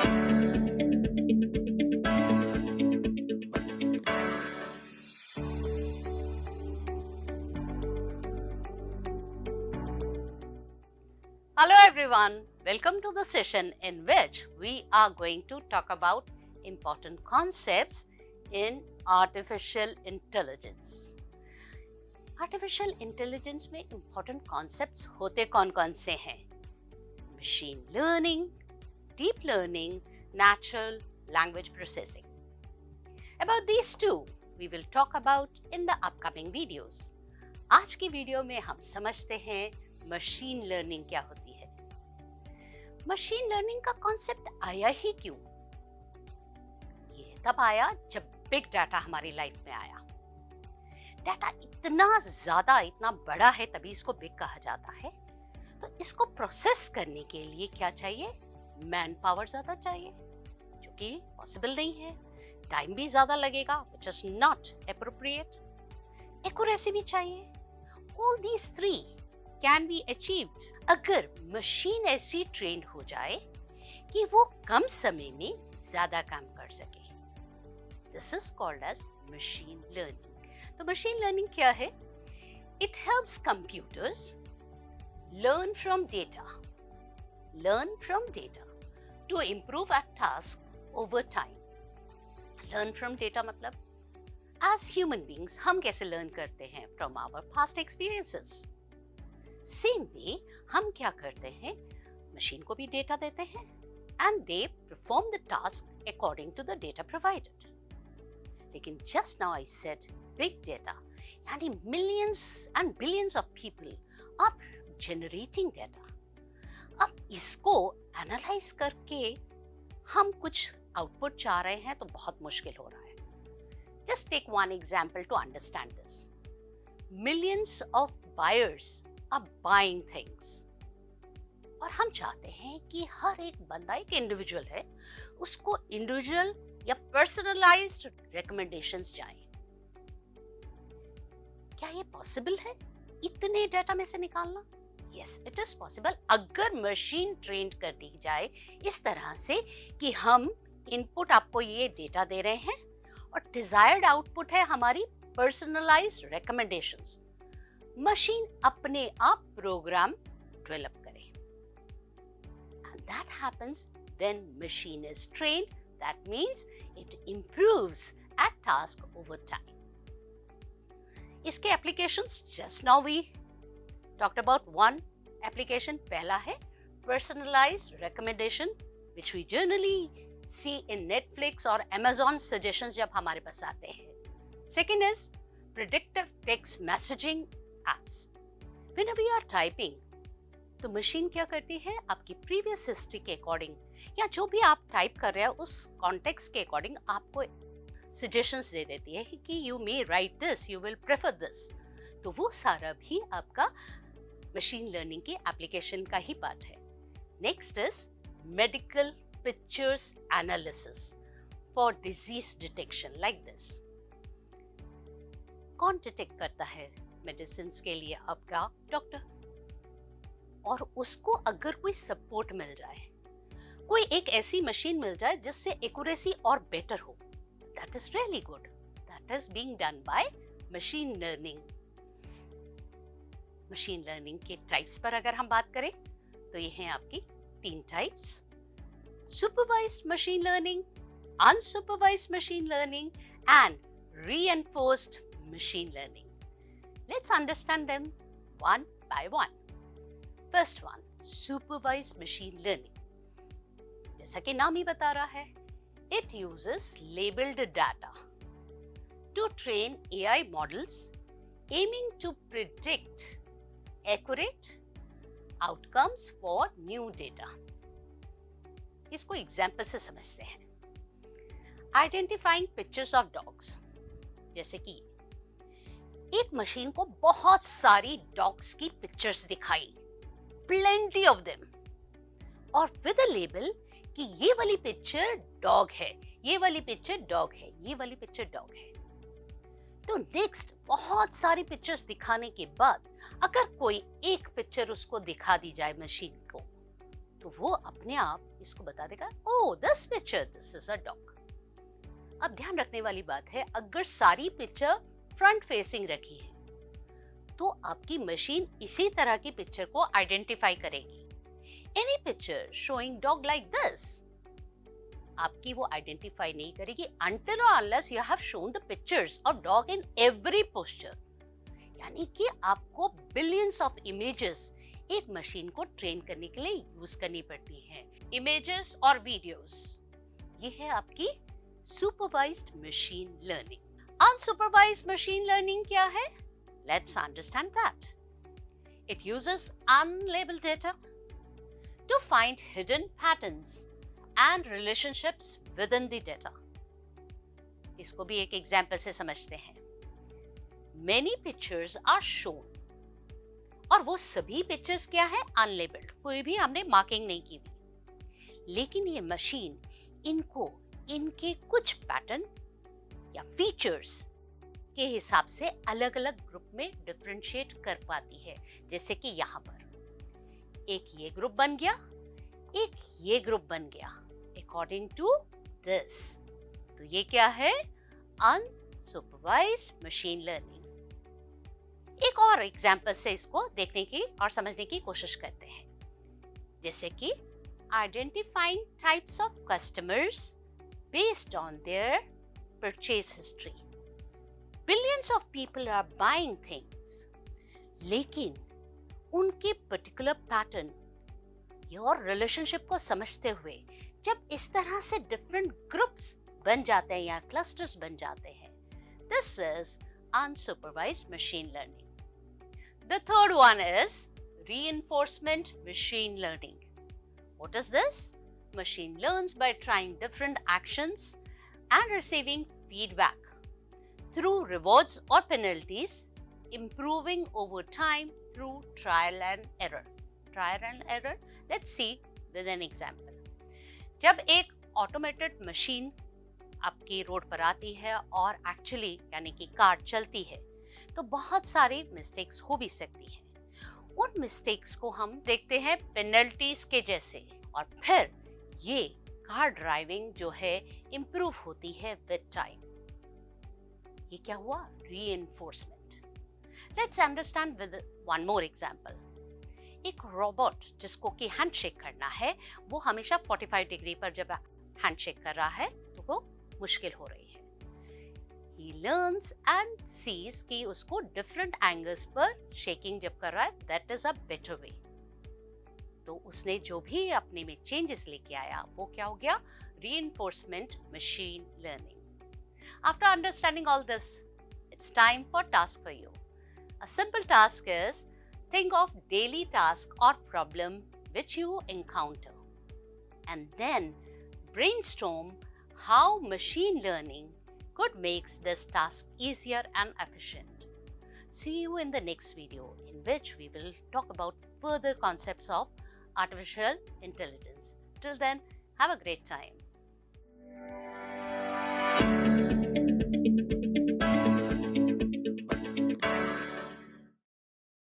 Hello everyone, welcome to the session in which we are going to talk about important concepts in artificial intelligence. Artificial intelligence में important concepts होते कौन-कौन से हैं? Machine learning, deep learning, natural language processing. About these two, we will talk about in the upcoming videos. आज की video में हम समझते हैं मशीन लर्निंग क्या होती है। मशीन लर्निंग का कॉन्सेप्ट आया ही क्यों? ये तब आया जब बिग डाटा हमारी लाइफ में आया। डाटा इतना ज्यादा, इतना बड़ा है, तभी इसको बिग कहा जाता है। तो इसको प्रोसेस करने के लिए क्या चाहिए? मैन पावर ज्यादा चाहिए, जो कि पॉसिबल नहीं है। टाइम भी ज्यादा लगेगा, which is not appropriate. Accuracy भी चाहिए। All these three can be achieved अगर मशीन ऐसी ट्रेन हो जाए कि वो कम समय में ज्यादा काम कर सके। This is called as machine learning. तो machine learning क्या है? It helps computers learn from data to improve a task over time. Learn from data मतलब as human beings हम कैसे लर्न करते हैं? From our past experiences. Same way हम क्या करते हैं? मशीन को भी डेटा देते हैं and they perform the task according to the data provided. लेकिन just now I said big data, यानी millions and billions of people are generating data. अब इसको एनालाइज करके हम कुछ आउटपुट चाह रहे हैं तो बहुत मुश्किल हो रहा है। Just take one example to understand this. Millions of buyers are buying things. और हम चाहते हैं कि हर एक बंदा एक इंडिविजुअल है, उसको इंडिविजुअल या पर्सनलाइज्ड रिकमेंडेशंस जाएं। क्या ये पॉसिबल है इतने डाटा में से निकालना? Yes, it is possible अगर मशीन ट्रेन कर दी जाए इस तरह से कि हम इनपुट आपको ये डेटा दे रहे हैं और डिजायर्ड आउटपुट है हमारी पर्सनलाइज्ड रिकमेंडेशंस। मशीन अपने आप प्रोग्राम डेवलप करे। And that happens when machine is trained, that means it improves at task over time. इसके applications just now we talked about one application. पहला है personalised recommendation which we generally see in Netflix और Amazon suggestions जब हमारे पास आते हैं। Second is predictive text messaging apps. Whenever you are typing, तो machine क्या करती है? आपकी previous history के अकॉर्डिंग या जो भी आप टाइप कर रहे हैं उस कॉन्टेक्स्ट के अकॉर्डिंग आपको suggestions दे देती है कि you may write this, you will prefer this. तो वो सारा भी आपका मशीन लर्निंग की एप्लीकेशन का ही पार्ट है। Next is medical pictures analysis for disease detection like this. कौन डिटेक्ट करता है मेडिसिन के लिए? आपका डॉक्टर। और उसको अगर कोई सपोर्ट मिल जाए, कोई एक ऐसी मशीन मिल जाए जिससे एक्यूरेसी और बेटर हो, that is really good. That is being done by machine learning. Machine learning के टाइप्स पर अगर हम बात करें तो ये हैं आपकी 3 types: supervised machine learning, unsupervised machine learning, and reinforced machine learning. Let's understand them one by one. First one, supervised machine learning. जैसा कि नाम ही बता रहा है, it uses labeled data to train AI models aiming to predict accurate outcomes for new data. इसको example से समझते हैं। आइडेंटिफाइंग पिक्चर्स ऑफ डॉग्स, जैसे कि एक मशीन को बहुत सारी डॉग्स की पिक्चर्स दिखाई, प्लेंटी ऑफ देम, और विद अ लेबल कि ये वाली पिक्चर डॉग है, ये वाली पिक्चर डॉग है, ये वाली पिक्चर डॉग है। तो नेक्स्ट बहुत सारी पिक्चर्स दिखाने के बाद अगर कोई एक पिक्चर उसको दिखा दी जाए मशीन को, तो वो अपने आप इसको बता देगा, oh this picture, this is a dog. अब ध्यान रखने वाली बात है, अगर सारी पिक्चर फ्रंट फेसिंग रखी है तो आपकी मशीन इसी तरह की पिक्चर को आइडेंटिफाई करेगी। Any picture showing dog like this आपकी वो आइडेंटिफाई नहीं करेगी until or unless you have shown the pictures of dog in every posture। यानी कि आपको बिलियंस ऑफ इमेजेस एक मशीन को ट्रेन करने के लिए यूज करनी पड़ती हैं। इमेजेस और वीडियोस, ये है आपकी supervised machine learning. Unsupervised machine learning क्या है? Let's understand that. It uses unlabeled data to find hidden patterns and relationships within the data। इसको भी एक एग्जांपल से समझते हैं। Many pictures are shown, और वो सभी पिक्चर्स क्या है? अनलेबल्ड, कोई भी हमने मार्किंग नहीं की हुई। लेकिन ये मशीन इनको इनके कुछ पैटर्न या फीचर्स के हिसाब से अलग अलग ग्रुप में डिफरेंशिएट कर पाती है। जैसे कि यहाँ पर एक ये ग्रुप बन गया, एक ये ग्रुप बन गया, अकॉर्डिंग टू दिस। तो ये क्या है? Unsupervised machine learning. एक और एग्जाम्पल से इसको देखने की और समझने की कोशिश करते हैं। जैसे कि identifying types of customers based on their purchase history. Billions of people are buying things, लेकिन उनके पर्टिकुलर पैटर्न और रिलेशनशिप को समझते हुए जब इस तरह से डिफरेंट ग्रुप्स बन जाते हैं या क्लस्टर्स बन जाते हैं, this is unsupervised machine learning. The third one is reinforcement machine learning. What is this? Machine learns by trying different actions and receiving feedback through rewards or penalties, improving over time through trial and error. Trial and error, let's see with an example. जब एक automated machine आपकी road पर आती है और actually यानी कि car चलती है, तो बहुत सारी मिस्टेक्स हो भी सकती हैं। उन मिस्टेक्स को हम देखते हैं पेनल्टीज के जैसे, और फिर ये कार ड्राइविंग जो है इंप्रूव होती है विद टाइम। ये क्या हुआ? Reinforcement. Let's understand with one more example. एक रोबोट जिसको कि हैंडशेक करना है, वो हमेशा 45 डिग्री पर जब हैंडशेक कर रहा है तो वो मुश्किल हो रही है। He learns and sees कि उसको डिफरेंट एंगल्स पर शेकिंग जब कर रहा है, that is a better way। तो उसने जो भी अपने में चेंजेस लेके आया वो क्या हो गया? Reinforcement machine learning। After understanding all this, it's time for task for you। A simple task is, think of daily task or problem which you encounter, and then brainstorm how machine learning could make this task easier and efficient। See you in the next video, in which we will talk about further concepts of artificial intelligence. Till then, have a great time.